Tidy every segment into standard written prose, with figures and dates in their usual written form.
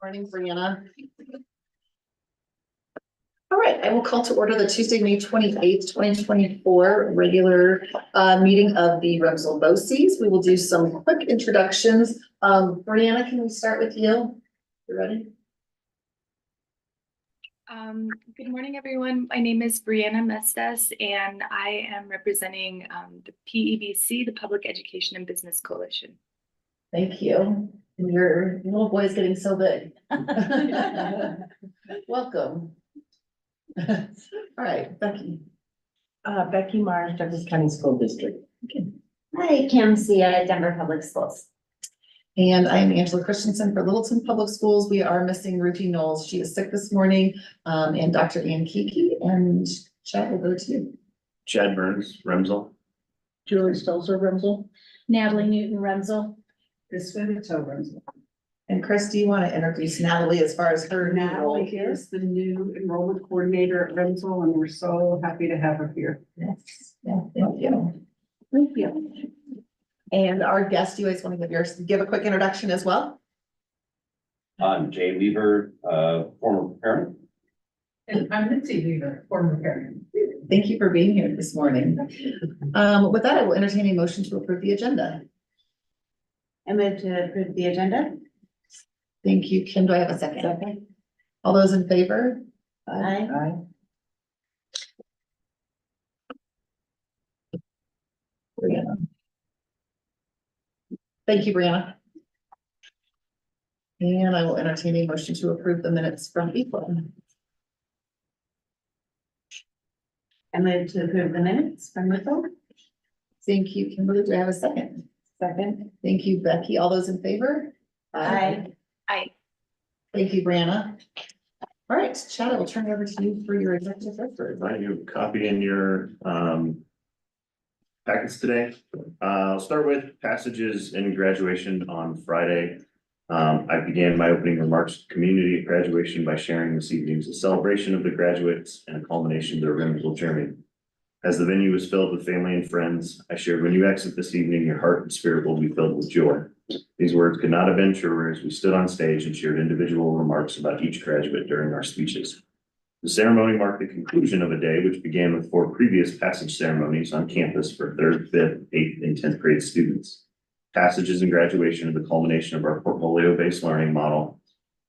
Morning, Brianna. All right, I will call to order the Tuesday, May 28th, 2024 regular meeting of the RMSEL BOCES. We will do some quick introductions. Brianna, can we start with you? You ready? Good morning, everyone. My name is Brianna Mestes, and I am representing the PEBC, the Public Education and Business Coalition. Thank you. And your little boy's getting so big. Welcome. All right, Becky. Becky Mars, Douglas County School District. Okay. Hi, Kim Sia, Denver Public Schools. And I am Angela Christensen for Littleton Public Schools. We are missing Ruthie Knowles. She is sick this morning. And Dr. Ann Kiki, and Chad will go to you. Chad Burns, RMSEL. Julie Stelzer, RMSEL. Natalie Newton Remzel. Chris Vinito, RMSEL. And Chris, do you want to introduce Natalie as far as her new role Natalie here? is the new enrollment coordinator at RMSEL, and we're so happy to have her here. Yes, yeah, thank you. Thank you. And our guest, you guys want to give a quick introduction as well? I'm Jay Weaver, former parent. And I'm Lindsay Weaver, former parent. Thank you for being here this morning. With that, I will entertain a motion to approve the agenda. I move to approve the agenda. Thank you. Kim, do I have a second? All those in favor? Aye. Aye. Brianna. Thank you, Brianna. And I will entertain a motion to approve the minutes from April. I move to approve the minutes from April. Thank you, Kimberly. Do I have a second? Second. Thank you, Becky. All those in favor? Aye. Aye. Thank you, Brianna. All right, Chad, I will turn it over to you for your executive record. Right, you copied in your packets today. I'll start with passages in graduation on Friday. I began my opening remarks to community at graduation by sharing this evening's a celebration of the graduates and a culmination of their RMSEL journey. As the venue was filled with family and friends, I shared, when you exit this evening, your heart and spirit will be filled with joy. These words could not have been truer as we stood on stage and shared individual remarks about each graduate during our speeches. The ceremony marked the conclusion of a day which began with 4 previous passage ceremonies on campus for 3rd, 5th, 8th, and 10th grade students. Passages and graduation are the culmination of our portfolio-based learning model.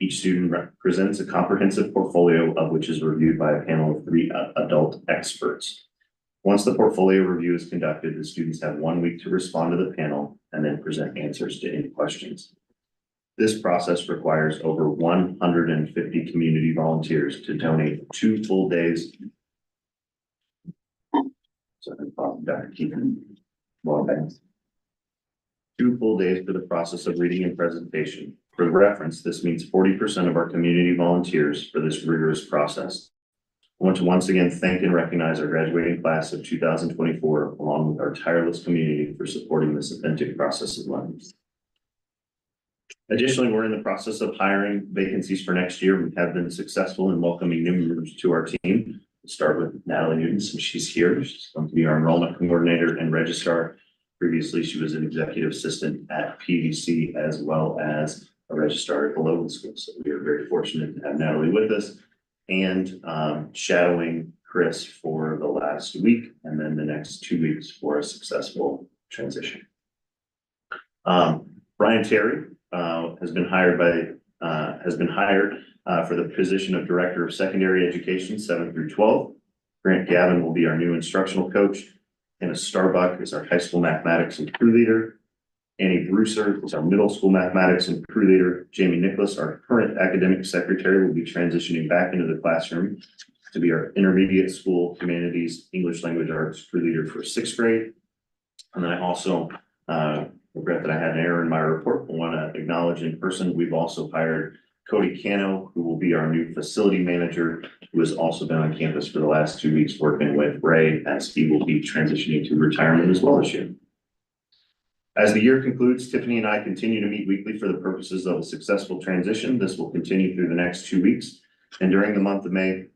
Each student presents a comprehensive portfolio of which is reviewed by a panel of 3 adult experts. Once the portfolio review is conducted, the students have 1 week to respond to the panel and then present answers to any questions. This process requires over 150 community volunteers to donate 2 full days. Sorry, Dr. Keegan. Well, thanks. 2 full days for the process of reading and presentation. For reference, this means 40% of our community volunteers for this rigorous process. I want to once again thank and recognize our graduating class of 2024, along with our tireless community for supporting this authentic process of learning. Additionally, we're in the process of hiring vacancies for next year. We have been successful in welcoming new members to our team. We'll start with Natalie Newton, since she's here. She's going to be our enrollment coordinator and registrar. Previously, she was an executive assistant at PVC as well as a registrar at the Logan School. So we are very fortunate to have Natalie with us and shadowing Chris for the last week and then the next 2 weeks for a successful transition. Brian Terry has been hired for the position of Director of Secondary Education, 7 through 12. Grant Gavin will be our new instructional coach. Anna Starbuck is our high school mathematics and crew leader. Annie Brewser is our middle school mathematics and crew leader. Jamie Nicholas, our current academic secretary, will be transitioning back into the classroom to be our intermediate school humanities, English language arts crew leader for 6th grade. And then I also regret that I had an error in my report. I want to acknowledge in person, we've also hired Cody Cano, who will be our new facility manager, who has also been on campus for the last 2 weeks working with Ray as he will be transitioning to retirement as well this year. As the year concludes, Tiffany and I continue to meet weekly for the purposes of a successful transition. This will continue through the next 2 weeks. And during the month of May,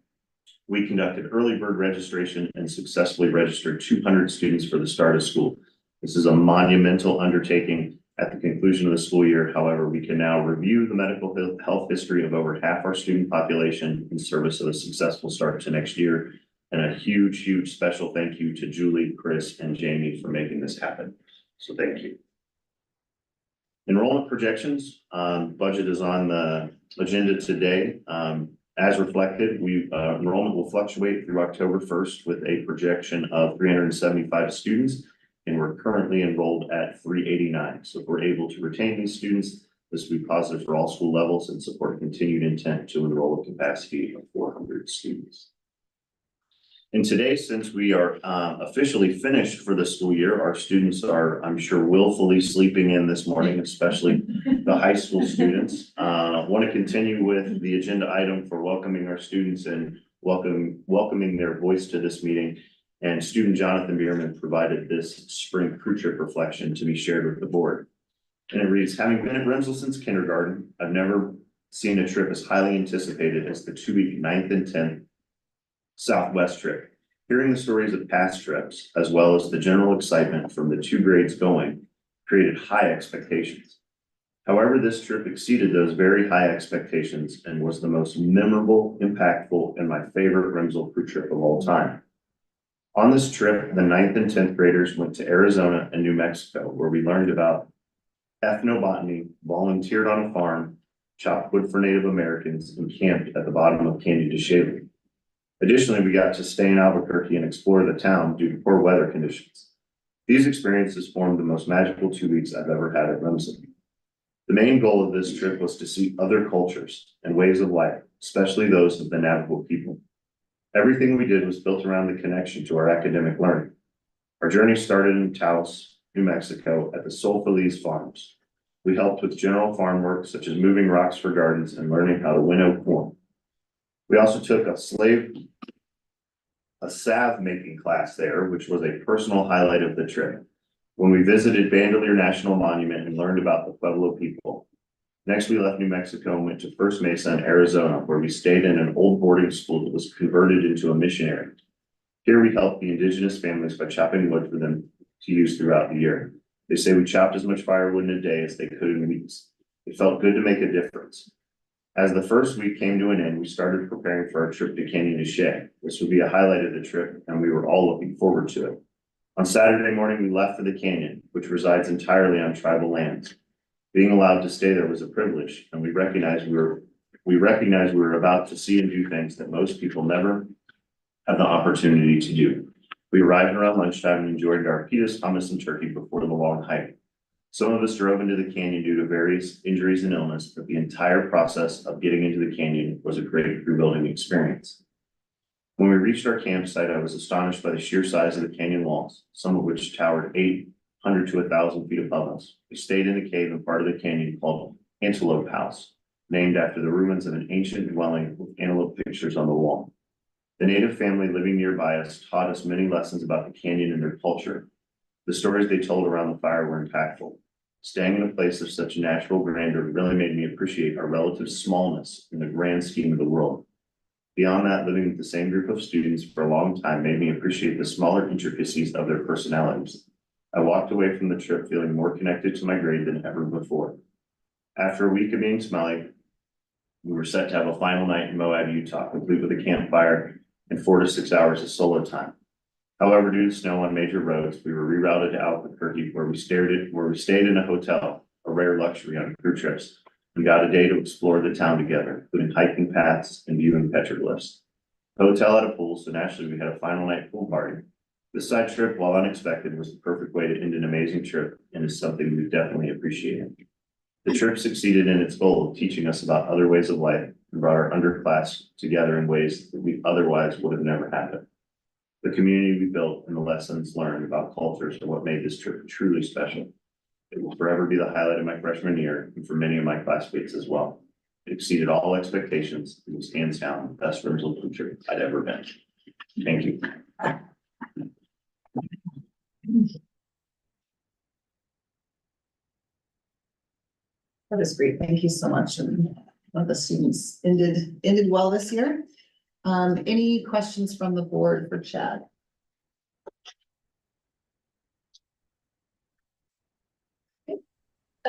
we conducted early bird registration and successfully registered 200 students for the start of school. This is a monumental undertaking At the conclusion of the school year, however, we can now review the medical health history of over half our student population in service of a successful start to next year. And a huge, huge special thank you to Julie, Chris, and Jamie for making this happen. So thank you. Enrollment projections, budget is on the agenda today. As reflected, enrollment will fluctuate through October 1st with a projection of 375 students, and we're currently enrolled at 389. So if we're able to retain these students, this will be positive for all school levels and support continued intent to enroll a capacity of 400 students. And today, since we are officially finished for the school year, our students are, I'm sure, willfully sleeping in this morning, especially the high school students. I want to continue with the agenda item for welcoming our students and welcoming their voice to this meeting. And student Jonathan Bierman provided this spring crew trip reflection to be shared with the board. And it reads, having been at RMSEL since kindergarten, I've never seen a trip as highly anticipated as the 2-week 9th and 10th Southwest trip. Hearing the stories of past trips, as well as the general excitement from the 2 grades going, created high expectations. However, this trip exceeded those very high expectations and was the most memorable, impactful, and my favorite RMSEL crew trip of all time. On this trip, the 9th and 10th graders went to Arizona and New Mexico, where we learned about ethnobotany, volunteered on a farm, chopped wood for Native Americans, and camped at the bottom of Canyon de Chelly. Additionally, we got to stay in Albuquerque and explore the town due to poor weather conditions. These experiences formed the most magical 2 weeks I've ever had at RMSEL. The main goal of this trip was to see other cultures and ways of life, especially those of the Navajo people. Everything we did was built around the connection to our academic learning. Our journey started in Taos, New Mexico at the Sol Feliz farms. We helped with general farm work such as moving rocks for gardens and learning how to winnow corn. We also took a salve making class there, which was a personal highlight of the trip. When we visited Bandelier National Monument and learned about the Pueblo people. Next, we left New Mexico and went to First Mesa in Arizona, where we stayed in an old boarding school that was converted into a missionary. Here we helped the indigenous families by chopping wood for them to use throughout the year. They say we chopped as much firewood in a day as they could in weeks. It felt good to make a difference. As the first week came to an end, we started preparing for our trip to Canyon de Chelly. This would be a highlight of the trip, and we were all looking forward to it. On Saturday morning, we left for the canyon, which resides entirely on tribal lands. Being allowed to stay there was a privilege, and we recognized we were about to see and do things that most people never have the opportunity to do. We arrived around lunchtime and enjoyed our pitas, hummus, and turkey before the long hike. Some of us drove into the canyon due to various injuries and illness, but the entire process of getting into the canyon was a great crew building experience. When we reached our campsite, I was astonished by the sheer size of the canyon walls, some of which towered 800 to 1,000 feet above us. We stayed in a cave in part of the canyon called Antelope House, named after the ruins of an ancient dwelling with antelope pictures on the wall. The native family living nearby us taught us many lessons about the canyon and their culture. The stories they told around the fire were impactful. Staying in a place of such natural grandeur really made me appreciate our relative smallness in the grand scheme of the world. Beyond that, living with the same group of students for a long time made me appreciate the smaller intricacies of their personalities. I walked away from the trip feeling more connected to my grade than ever before. After a week of being smelly, we were set to have a final night in Moab, Utah, complete with a campfire and 4 to 6 hours of solo time. However, due to snow on major roads, we were rerouted to Albuquerque, where we stayed in a hotel, a rare luxury on crew trips, and got a day to explore the town together, including hiking paths and viewing petroglyphs. The hotel had a pool, so naturally we had a final night pool party. This side trip, while unexpected, was the perfect way to end an amazing trip and is something we've definitely appreciated. The trip succeeded in its goal of teaching us about other ways of life and brought our underclass together in ways that we otherwise would have never happened. The community we built and the lessons learned about cultures are what made this trip truly special. It will forever be the highlight of my freshman year and for many of my classmates as well. It exceeded all expectations. It was hands down the best RMSEL trip I'd ever been. Thank you. That is great. Thank you so much. And the students ended well this year. Any questions from the board for Chad? Okay.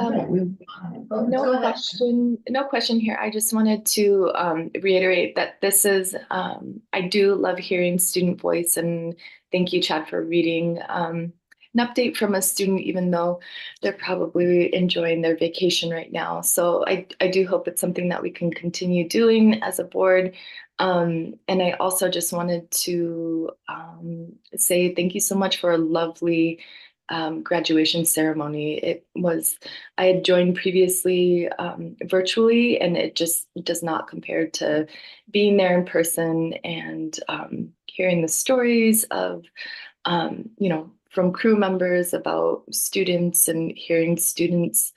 Okay, No go ahead. no question here. I just wanted to reiterate that this is, I do love hearing student voice, and thank you, Chad, for reading an update from a student, even though they're probably enjoying their vacation right now. So I do hope it's something that we can continue doing as a board. And I also just wanted to say thank you so much for a lovely graduation ceremony. I had joined previously virtually, and it just does not compare to being there in person and hearing the stories of, from crew members about students and hearing students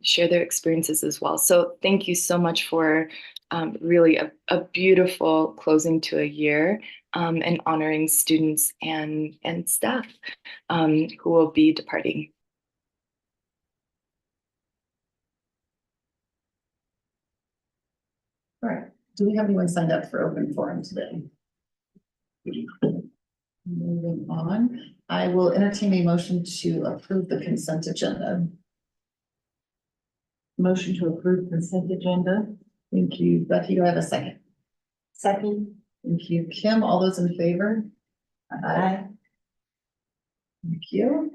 share their experiences as well. So thank you so much for really a beautiful closing to a year, and honoring students and staff who will be departing. All right, do we have anyone signed up for open forum today? Moving on, I will entertain a motion to approve the consent agenda. Motion to approve consent agenda. Thank you, Becky. Do I have a second? Second. Thank you, Kim. All those in favor? Aye. Thank you.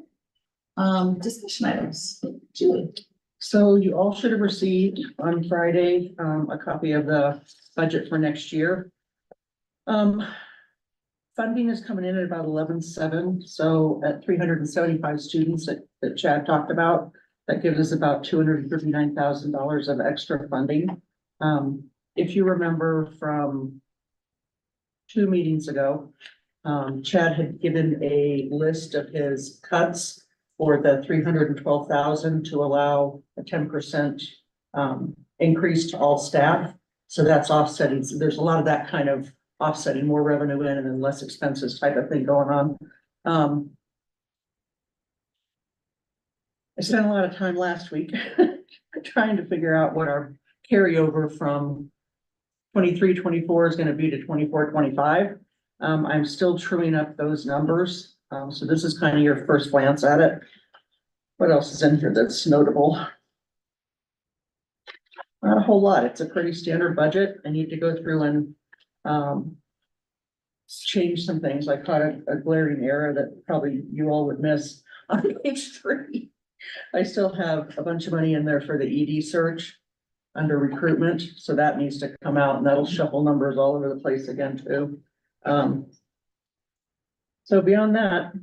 Discussion items. Julie. So you all should have received on Friday, a copy of the budget for next year. Funding is coming in at about 11.7, so at 375 students that Chad talked about, that gives us about $239,000 of extra funding. If you remember from 2 meetings ago, Chad had given a list of his cuts for the 312,000 to allow a 10% increase to all staff. So that's offsetting. So there's a lot of that kind of offsetting, more revenue in and then less expenses type of thing going on. I spent a lot of time last week trying to figure out what our carryover from 23-24 is going to be to 24-25. I'm still truing up those numbers. So this is kind of your first glance at it. What else is in here that's notable? Not a whole lot. It's a pretty standard budget. I need to go through and change some things. I caught a glaring error that probably you all would miss on page 3. I still have a bunch of money in there for the ED search under recruitment, so that needs to come out, and that'll shuffle numbers all over the place again too. So beyond that,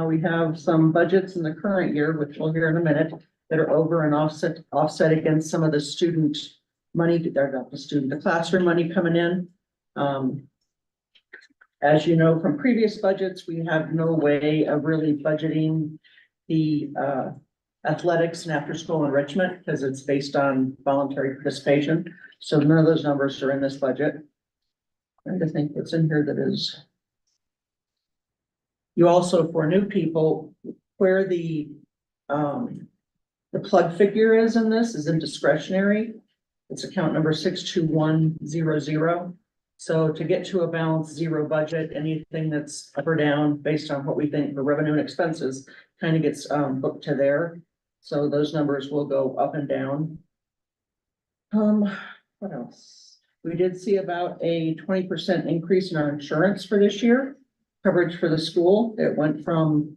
we have some budgets in the current year, which we'll hear in a minute, that are over and offset against some of the student money. They're not the classroom money coming in. As you know from previous budgets, we have no way of really budgeting the athletics and after school enrichment because it's based on voluntary participation. So none of those numbers are in this budget. I'm trying to think what's in here that is. You also, for new people, where the plug figure is in this is in discretionary. It's account number 62100. So to get to a balanced zero budget, anything that's up or down based on what we think for revenue and expenses kind of gets booked to there. So those numbers will go up and down. What else? We did see about a 20% increase in our insurance for this year. Coverage for the school. It went from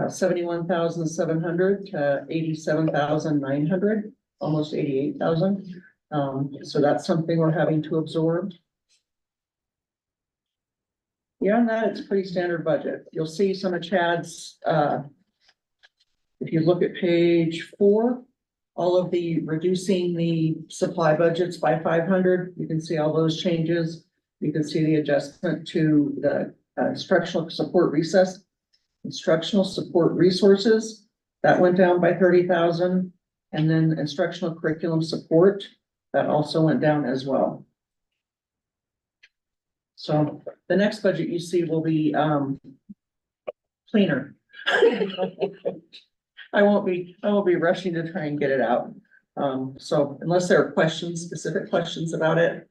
71,700 to 87,900, almost 88,000. So that's something we're having to absorb. Beyond that, it's a pretty standard budget. You'll see some of Chad's, if you look at page 4, all of the reducing the supply budgets by 500, you can see all those changes. You can see the adjustment to the instructional support resources, that went down by 30,000. And then instructional curriculum support, that also went down as well. So the next budget you see will be cleaner. I won't be rushing to try and get it out. So unless there are specific questions about it.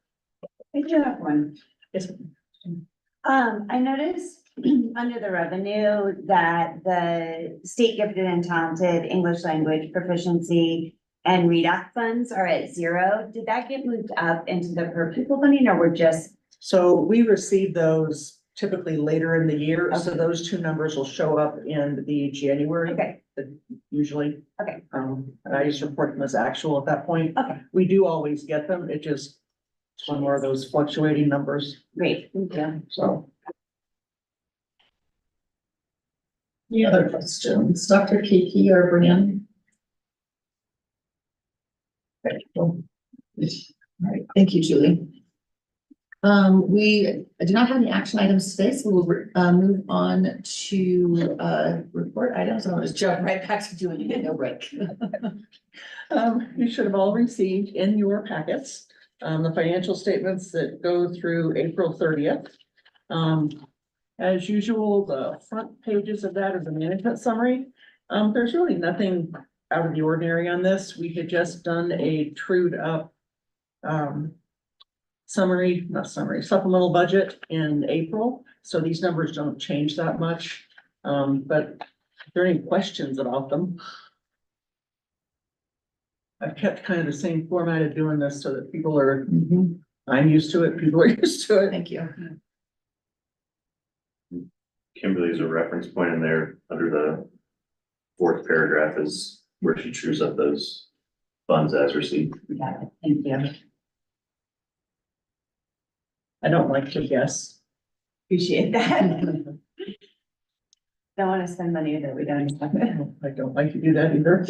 I do have one. It's, I noticed under the revenue that the state gifted and talented English language proficiency and readout funds are at 0. Did that get moved up into the per pupil funding or we're just, So we receive those typically later in the year, so Okay. those two numbers will show up in the January. okay, Usually. Okay. And I just report them as actual at that point. okay, We do always get them, it's one more of those fluctuating numbers, great, thank you. so. Any other questions? Dr. Kiki or Brian? Okay, well, all right, thank you, Julie. We do not have any action items today, so we'll move on to report items. I'll just jump right back to doing it, no break. You should have all received in your packets, the financial statements that go through April 30th. As usual, the front pages of that is a management summary. There's really nothing out of the ordinary on this. We had just done a trued up supplemental budget in April, so these numbers don't change that much. But if there are any questions about them? I've kept kind of the same format of doing this so that people are, I'm used to it, people are used to it. Thank you. Kimberly's a reference point in there under the fourth paragraph is where she trues up those funds as received. Got it, thank you. I don't like to guess. Appreciate that. Don't want to spend money that we don't have. I don't like to do that either.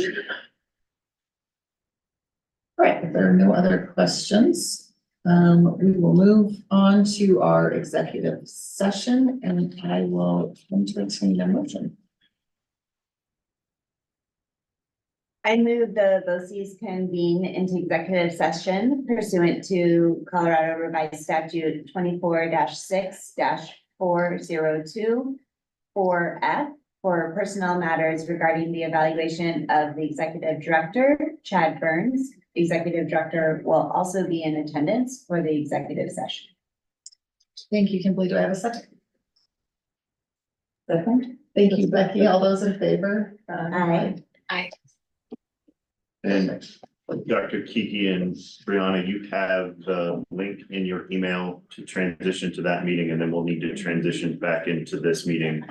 All right, if there are no other questions, we will move on to our executive session and I will entertain a motion. I move the BOCES convene into executive session pursuant to Colorado Revised Statute 24-6-402 4F for personnel matters regarding the evaluation of the executive director, Chad Burns. The executive director will also be in attendance for the executive session. Thank you, Kimberly. Do I have a second? Second. Thank you, Becky. All those in favor? Aye. And Dr. Kiki and Brianna, you have the link in your email to transition to that meeting, and then we'll need to transition back into this meeting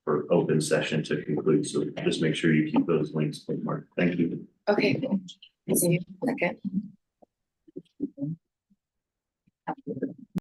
for open session to conclude. So just make sure you keep those links bookmarked. Thank you. Okay. See you in a second.